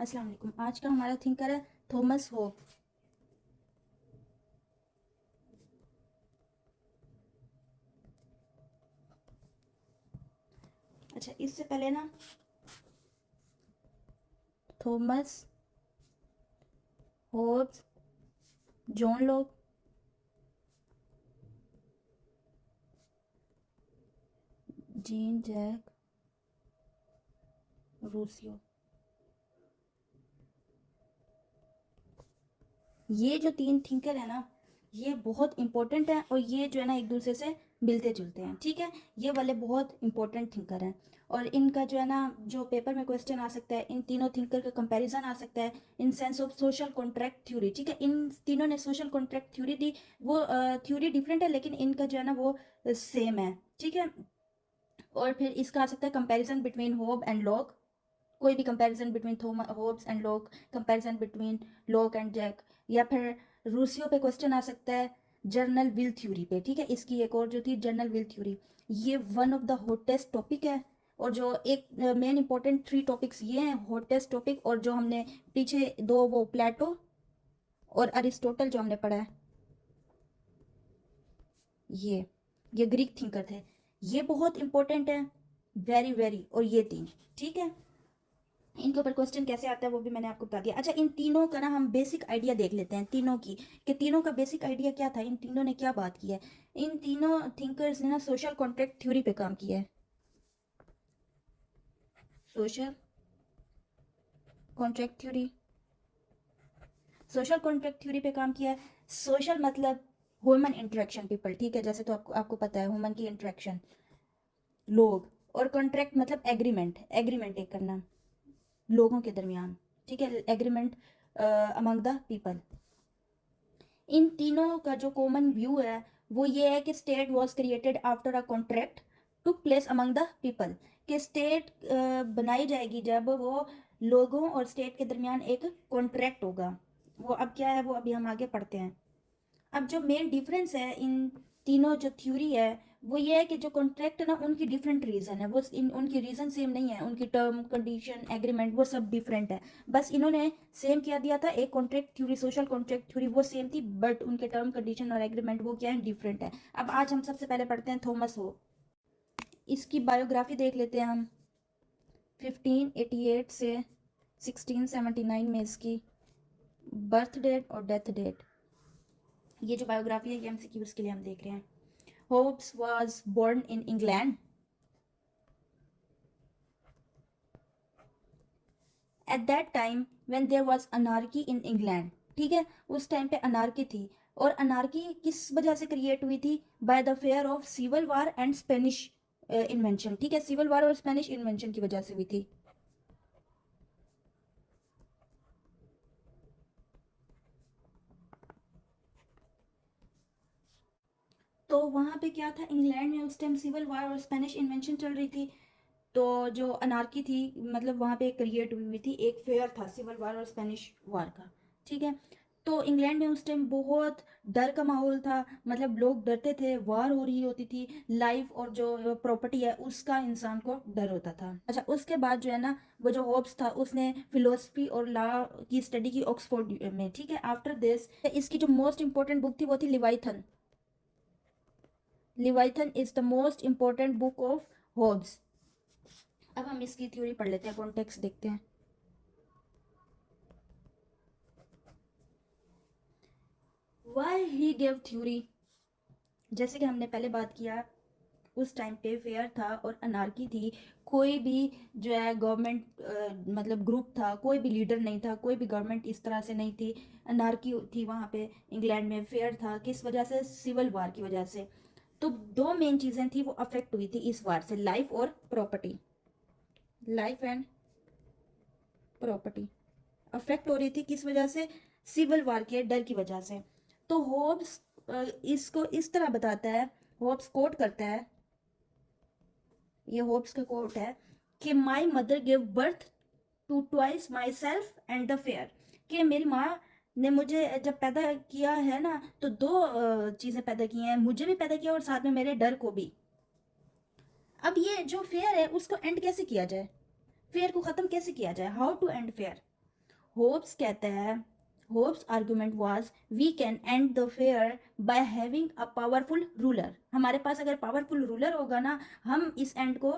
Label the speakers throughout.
Speaker 1: अस्सलाम वालेकुम। आज का हमारा थिंकर है थॉमस होप। अच्छा, इससे पहले ना Thomas Hobbes, John Locke, Jean Jacques Rousseau, ये जो तीन थिंकर है ना, ये बहुत इंपॉर्टेंट है और ये जो है ना एक दूसरे से मिलते जुलते हैं। ठीक है, ये वाले बहुत इंपॉर्टेंट थिंकर हैं और इनका जो है ना जो पेपर में क्वेश्चन आ सकता है, इन तीनों थिंकर का कंपैरिजन आ सकता है in sense of social contract theory. ठीक है, इन तीनों ने सोशल कॉन्ट्रैक्ट थ्योरी दी। वो थ्योरी डिफरेंट है लेकिन इनका जो है ना वो सेम है। ठीक है, और फिर इसका आ सकता है comparison between Hobbes and Locke, कोई भी comparison between Hobbes and Locke, comparison between Locke and Jack, या फिर रूसियो पे क्वेश्चन आ सकता है जर्नल विल थ्योरी पे। ठीक है, इसकी एक और जो थी जर्नल विल थ्योरी, ये one of the hottest topic है। और जो एक मेन इंपॉर्टेंट थ्री टॉपिक्स ये हैं हॉटेस्ट टॉपिक, और जो हमने पीछे दो वो प्लेटो और अरिस्टोटल जो हमने पढ़ा है, ये ग्रीक थिंकर थे, ये बहुत इंपॉर्टेंट है, वेरी वेरी। और ये तीन, ठीक है, इनके ऊपर क्वेश्चन कैसे आता है वो भी मैंने आपको बता दिया। अच्छा, इन तीनों का ना हम बेसिक आइडिया देख लेते हैं तीनों की, कि तीनों का बेसिक आइडिया क्या था, इन तीनों ने क्या बात की है। इन तीनों थिंकर्स ने ना सोशल कॉन्ट्रैक्ट थ्योरी पे काम किया है, social contract theory, social contract theory पे काम किया है। सोशल मतलब ह्यूमन इंटरेक्शन, पीपल। ठीक है, जैसे तो आपको पता है ह्यूमन की इंटरेक्शन, लोग। और कॉन्ट्रैक्ट मतलब एग्रीमेंट, एग्रीमेंट एक करना लोगों के दरमियान। ठीक है, एग्रीमेंट अमंग द पीपल। इन तीनों का जो कॉमन व्यू है वो ये है कि state was created after a contract took place among the people, कि स्टेट बनाई जाएगी जब वो लोगों और स्टेट के दरमियान एक कॉन्ट्रैक्ट होगा। वो अब क्या है वो अभी हम आगे पढ़ते हैं। अब जो मेन डिफरेंस है इन तीनों जो थ्योरी है वो ये है कि जो कॉन्ट्रैक्ट है ना उनकी डिफरेंट रीज़न है, वो इन उनकी रीज़न सेम नहीं है, उनकी टर्म कंडीशन एग्रीमेंट वो सब डिफरेंट है। बस इन्होंने सेम क्या दिया था, एक contract theory, social contract theory वो सेम थी, बट उनके टर्म कंडीशन और एग्रीमेंट वो क्या है, डिफरेंट है। अब आज हम सबसे पहले पढ़ते हैं थॉमस हो, इसकी बायोग्राफी देख लेते हैं हम। 1588 से 1679 में इसकी बर्थ डेट और डेथ डेट, ये जो बायोग्राफी है ये एमसीक्यूज के लिए हम देख रहे हैं। Hobbes was born in England at that time when there was anarchy in England। ठीक है, उस टाइम पे अनार्की थी, और अनार्की किस वजह से क्रिएट हुई थी, by the fear of civil war and Spanish invention. ठीक है, सिविल वार और स्पेनिश इन्वेंशन की वजह से हुई थी। तो वहाँ पे क्या था, इंग्लैंड में उस टाइम सिविल वार और स्पेनिश इन्वेंशन चल रही थी, तो जो अनार्की थी मतलब वहाँ पे क्रिएट हुई थी, एक फेयर था सिविल वार और स्पेनिश वार का। ठीक है, तो इंग्लैंड में उस टाइम बहुत डर का माहौल था, मतलब लोग डरते थे, वार हो रही होती थी, लाइफ और जो प्रॉपर्टी है उसका इंसान को डर होता था। अच्छा, उसके बाद जो है ना वो जो होब्स था उसने फिलोसफी और लॉ की स्टडी की ऑक्सफोर्ड में। ठीक है, आफ्टर दिस इसकी जो मोस्ट इंपॉर्टेंट बुक थी वो थी Leviathan. Leviathan is the most important book of Hobbes. अब हम इसकी थ्योरी पढ़ लेते हैं, कॉन्टेक्स्ट देखते हैं। वाई ही गेव थ्योरी, जैसे कि हमने पहले बात किया, उस टाइम पे फेयर था और अनार्की थी, कोई भी जो है गवर्नमेंट मतलब ग्रुप था, कोई भी लीडर नहीं था, कोई भी गवर्नमेंट इस तरह से नहीं थी, अनार्की थी वहाँ पे इंग्लैंड में। फेयर था किस वजह से, सिविल वार की वजह से। तो दो मेन चीज़ें थी वो अफेक्ट हुई थी इस वार से, लाइफ और property, life and property affect हो रही थी किस वजह से, सिविल वार के डर की वजह से। तो होब्स इसको इस तरह बताता है, होब्स कोट करता है, ये होब्स का कोट है कि my mother give birth to twice myself and the fear, कि मेरी माँ ने मुझे जब पैदा किया है ना तो दो चीज़ें पैदा की हैं, मुझे भी पैदा किया और साथ में मेरे डर को भी। अब ये जो फेयर है उसको एंड कैसे किया जाए, फेयर को ख़त्म कैसे किया जाए, how to end fear. Hobbes कहता है, Hobbes argument was we can end the fear by having a powerful ruler. हमारे पास अगर पावरफुल रूलर होगा ना, हम इस एंड को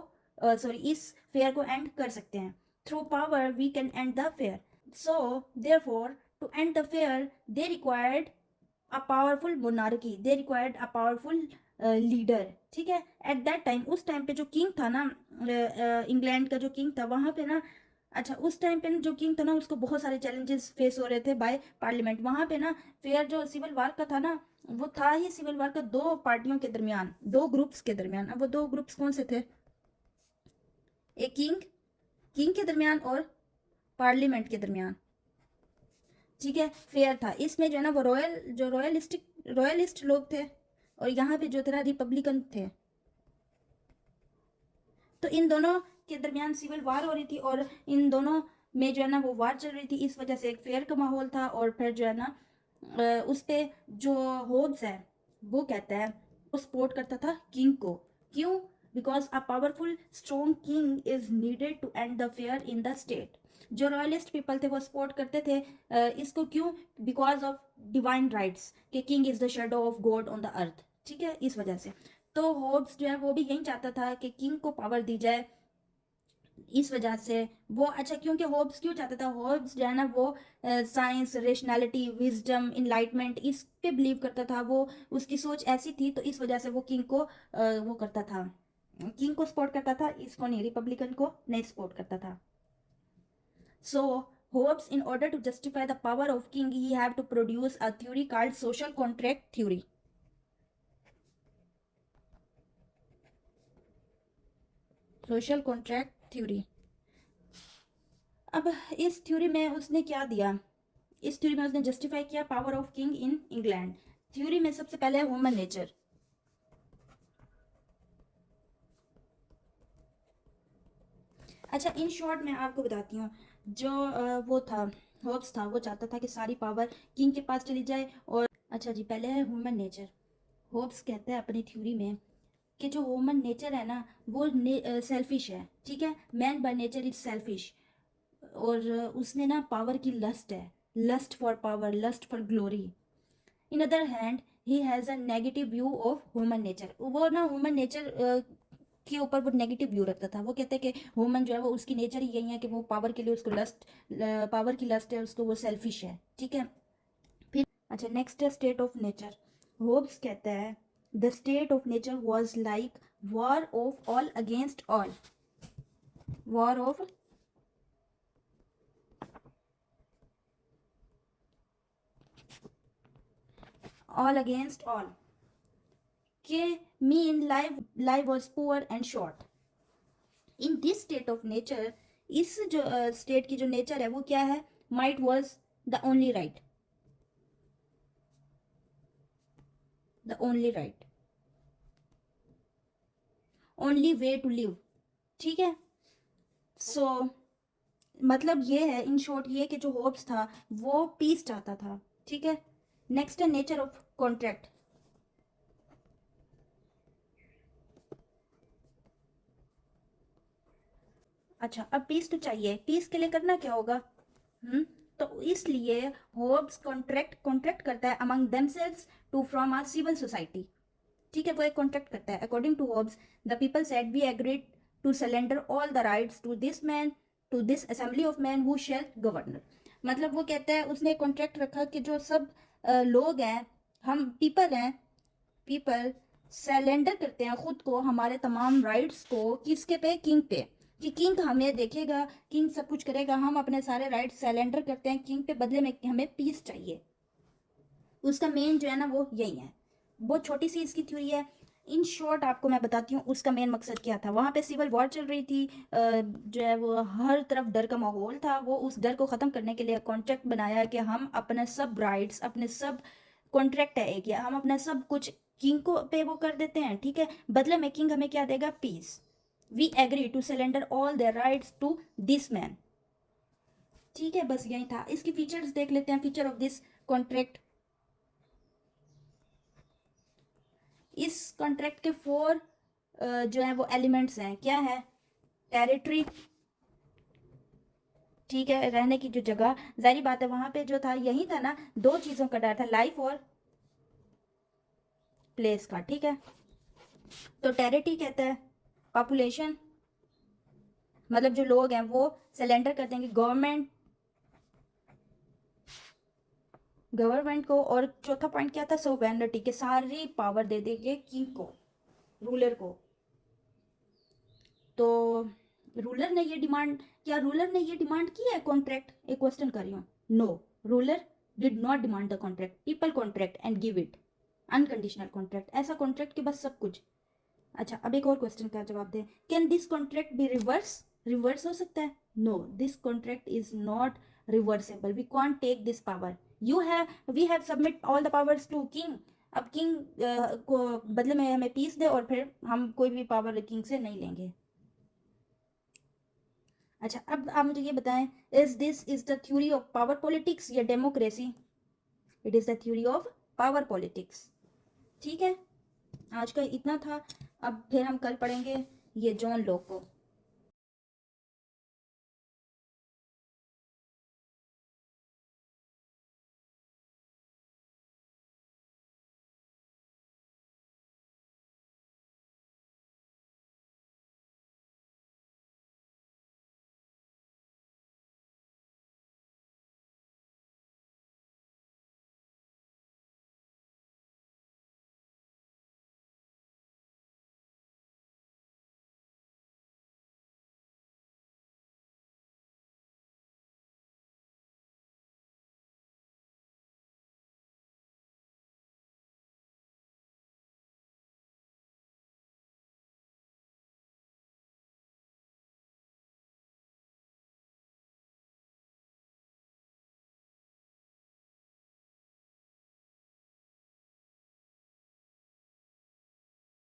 Speaker 1: इस फेयर को एंड कर सकते हैं। Through power we can end the fear, so therefore to end the fear they required a powerful monarchy, they required a powerful leader. ठीक है, एट दैट टाइम, उस टाइम पे जो किंग था ना, इंग्लैंड का जो किंग था वहाँ पे ना, अच्छा उस टाइम पे ना जो किंग था ना, उसको बहुत सारे चैलेंजेस फेस हो रहे थे बाय पार्लियामेंट। वहाँ पे ना फेयर जो सिविल वार का था ना, वो था ही सिविल वार का दो पार्टियों के दरमियान, दो ग्रुप्स के दरमियान। अब वो दो ग्रुप्स कौन से थे? एक किंग, किंग के दरमियान और पार्लियामेंट के दरमियान। ठीक है, फेयर था। इसमें जो है ना वो रॉयलिस्ट लोग थे, और यहाँ पे जो थे ना रिपब्लिकन थे। तो इन दोनों के दरमियान सिविल वार हो रही थी, और इन दोनों में जो है ना वो वार चल रही थी। इस वजह से एक फेयर का माहौल था। और फिर जो है ना उस पे जो होब्स है वो कहता है, वो सपोर्ट करता था किंग को। क्यों? Because a powerful strong king is needed to end the fear in the state. जो रॉयलिस्ट पीपल थे वो सपोर्ट करते थे इसको। क्यों? बिकॉज ऑफ डिवाइन राइट्स, कि king is the shadow of God on the earth. ठीक है, इस वजह से तो होब्स जो है वो भी यही चाहता था कि किंग को पावर दी जाए। इस वजह से वो, अच्छा क्योंकि होब्स क्यों चाहता था? होब्स जो है ना वो साइंस, रेशनैलिटी, विजडम, इनलाइटमेंट, इस पे बिलीव करता था। वो, उसकी सोच ऐसी थी, तो इस वजह से वो किंग को वो करता था, किंग को सपोर्ट करता था, इसको नहीं, रिपब्लिकन को नहीं सपोर्ट करता था। सो Hobbes, in order to justify the power of king, he have to produce a theory called social contract theory. Social contract theory. अब इस थ्योरी में उसने क्या दिया? इस थ्योरी में उसने जस्टिफाई किया power of king in England. Theory में सबसे पहले है ह्यूमन नेचर। अच्छा, इन शॉर्ट मैं आपको बताती हूँ। जो वो था, होब्स था, वो चाहता था कि सारी पावर किंग के पास चली जाए। और अच्छा जी, पहले है ह्यूमन नेचर। होब्स कहते हैं अपनी थ्योरी में कि जो ह्यूमन नेचर है ना वो सेल्फिश है। ठीक है, man by nature is selfish. और उसने ना पावर की लस्ट है, lust for power, lust for glory. In other hand he has a negative view of human nature. वो ना ह्यूमन नेचर के ऊपर वो नेगेटिव व्यू रखता था। वो कहते हैं कि ह्यूमन जो है वो, उसकी नेचर ही यही है कि वो पावर के लिए उसको लस्ट, पावर की लस्ट है उसको, वो सेल्फिश है। ठीक है, फिर अच्छा नेक्स्ट है स्टेट ऑफ नेचर। होब्स कहता है the state of nature was like war of all against all, war of all against all, के mean life was poor and short. In this state of nature, इस जो state की जो nature है वो क्या है? Might was the only right, the only right, only way to live. ठीक है, सो मतलब ये है इन शॉर्ट, ये कि जो होप्स था वो पीस चाहता था। ठीक है, नेक्स्ट है नेचर ऑफ कॉन्ट्रैक्ट। अच्छा, अब पीस तो चाहिए, पीस के लिए करना क्या होगा? तो इसलिए होब्स कॉन्ट्रैक्ट कॉन्ट्रैक्ट करता है among themselves to from a civil society. ठीक है, वो एक कॉन्ट्रैक्ट करता है। According to Hobbes, the people said we agreed to surrender all the rights to this man, to this assembly of man who shall governor. मतलब वो कहता है, उसने एक कॉन्ट्रैक्ट रखा कि जो सब लोग हैं, हम पीपल हैं, पीपल सरेंडर करते हैं खुद को, हमारे तमाम राइट्स को, किसके पे? किंग पे। कि किंग हमें देखेगा, किंग सब कुछ करेगा, हम अपने सारे राइट्स सरेंडर करते हैं किंग पे, बदले में हमें पीस चाहिए। उसका मेन जो है ना वो यही है। बहुत छोटी सी इसकी थ्योरी है। इन शॉर्ट आपको मैं बताती हूँ उसका मेन मकसद क्या था। वहाँ पे सिविल वॉर चल रही थी, जो है वो हर तरफ डर का माहौल था। वो उस डर को ख़त्म करने के लिए कॉन्ट्रैक्ट बनाया कि हम अपने सब राइट्स, अपने सब, कॉन्ट्रैक्ट है एक, या हम अपना सब कुछ किंग को पे वो कर देते हैं। ठीक है, बदले में किंग हमें क्या देगा? Peace. We agree to surrender all their rights to this man. ठीक है, बस यही था। इसकी फीचर्स देख लेते हैं, फीचर ऑफ दिस कॉन्ट्रैक्ट। इस कॉन्ट्रैक्ट के 4 जो है वो एलिमेंट्स हैं। क्या है? टेरिटरी, ठीक है, रहने की जो जगह, जाहिर बात है वहां पे जो था यही था ना, दो चीजों का डर था, लाइफ और प्लेस का। ठीक है, तो टेरिटरी कहता है पॉपुलेशन, मतलब जो लोग हैं वो सरेंडर कर देंगे गवर्नमेंट को। और चौथा पॉइंट क्या था, सोवेरेनिटी, के सारी पावर दे देंगे किंग को, रूलर को। तो रूलर ने ये डिमांड, क्या रूलर ने ये डिमांड की है कॉन्ट्रैक्ट? एक क्वेश्चन कर रही हूँ। No, ruler did not demand the contract, people contract and give it unconditional contract, ऐसा कॉन्ट्रैक्ट के बस सब कुछ। अच्छा, अब एक और क्वेश्चन का जवाब दें। Can this contract be reverse? Reverse हो सकता है? No, this contract is not reversible, we can't take this power, we have submit all the powers to king. अब किंग को बदले में हमें पीस दे और फिर हम कोई भी पावर किंग से नहीं लेंगे। अच्छा, अब आप मुझे ये बताएं, is the theory of power politics या democracy? It is the theory of power politics. ठीक है, आज का इतना था। अब फिर हम कल पढ़ेंगे ये जॉन लॉक को।